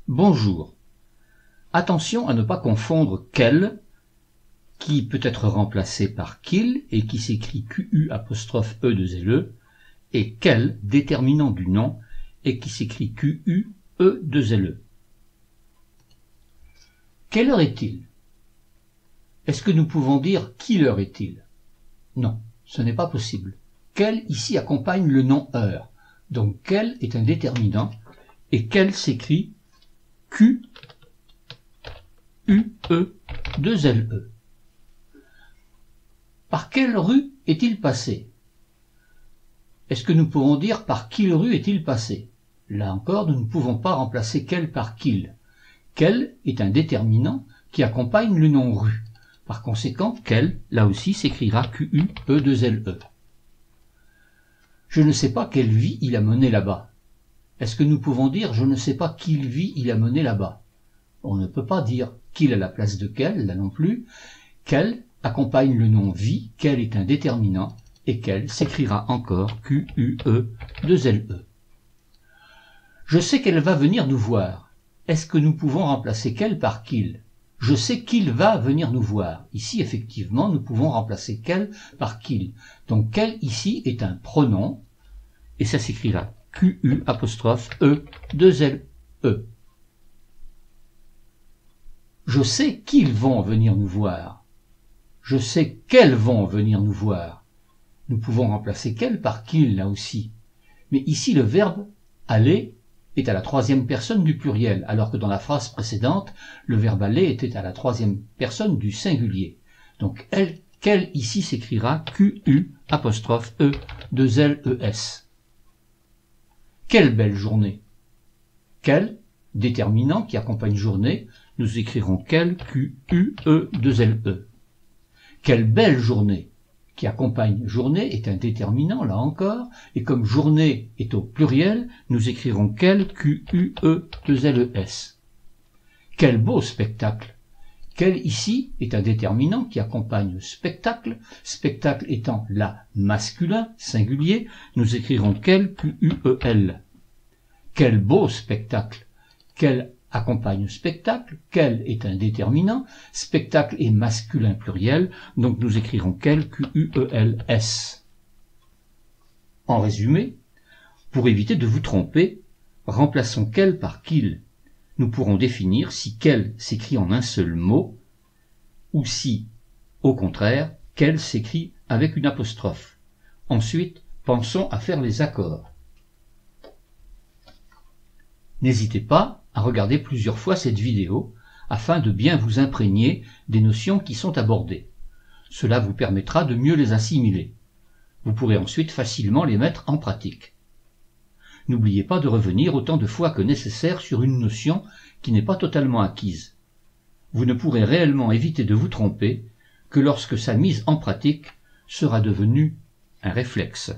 Bonjour. Attention à ne pas confondre quel, qui peut être remplacé par qu'il et qui s'écrit QU'(E2LE, et quel, déterminant du nom, et qui s'écrit QUE2LE. Quelle heure est-il? Est-ce que nous pouvons dire quelle heure est-il? Non, ce n'est pas possible. Quel ici accompagne le nom heure. Donc quel est un déterminant et quel s'écrit QUE2LE. Par quelle rue est-il passé? Est-ce que nous pouvons dire par quelle rue est-il passé? Là encore, nous ne pouvons pas remplacer quel par qu'il. Quel est un déterminant qui accompagne le nom rue. Par conséquent, quel, là aussi, s'écrira QUE2LE. Je ne sais pas quelle vie il a mené là-bas. Est-ce que nous pouvons dire je ne sais pas quelle vie il a mené là-bas? On ne peut pas dire qu'il à la place de quel, là non plus. Quel accompagne le nom vie, quel est un déterminant, et quel s'écrira encore QUE2LE. Je sais qu'elle va venir nous voir. Est-ce que nous pouvons remplacer quel par qu'il? Je sais qu'il va venir nous voir. Ici, effectivement, nous pouvons remplacer quel par qu'il. Donc, quel ici est un pronom, et ça s'écrira QUE'(E2LE). Je sais qu'ils vont venir nous voir. Je sais qu'elles vont venir nous voir. Nous pouvons remplacer quel par qu'il, là aussi. Mais ici, le verbe aller est à la troisième personne du pluriel, alors que dans la phrase précédente, le verbe aller était à la troisième personne du singulier. Donc, quel ici s'écrira QUE'(E2LES). Quelle belle journée! Quel, déterminant qui accompagne journée, nous écrirons quel QUE2LE. Quelle belle journée qui accompagne journée est un déterminant, là encore, et comme journée est au pluriel, nous écrirons quel QUE2LES. Quel beau spectacle! Quel ici est un déterminant qui accompagne spectacle, spectacle étant la masculin, singulier, nous écrirons quel QUEL. Quel beau spectacle! Quel accompagne spectacle, quel est un déterminant, spectacle est masculin pluriel, donc nous écrirons quel QUELS. En résumé, pour éviter de vous tromper, remplaçons quel par qu'il. Nous pourrons définir si quel s'écrit en un seul mot, ou si, au contraire, quel s'écrit avec une apostrophe. Ensuite, pensons à faire les accords. N'hésitez pas à regarder plusieurs fois cette vidéo afin de bien vous imprégner des notions qui sont abordées. Cela vous permettra de mieux les assimiler. Vous pourrez ensuite facilement les mettre en pratique. N'oubliez pas de revenir autant de fois que nécessaire sur une notion qui n'est pas totalement acquise. Vous ne pourrez réellement éviter de vous tromper que lorsque sa mise en pratique sera devenue un réflexe.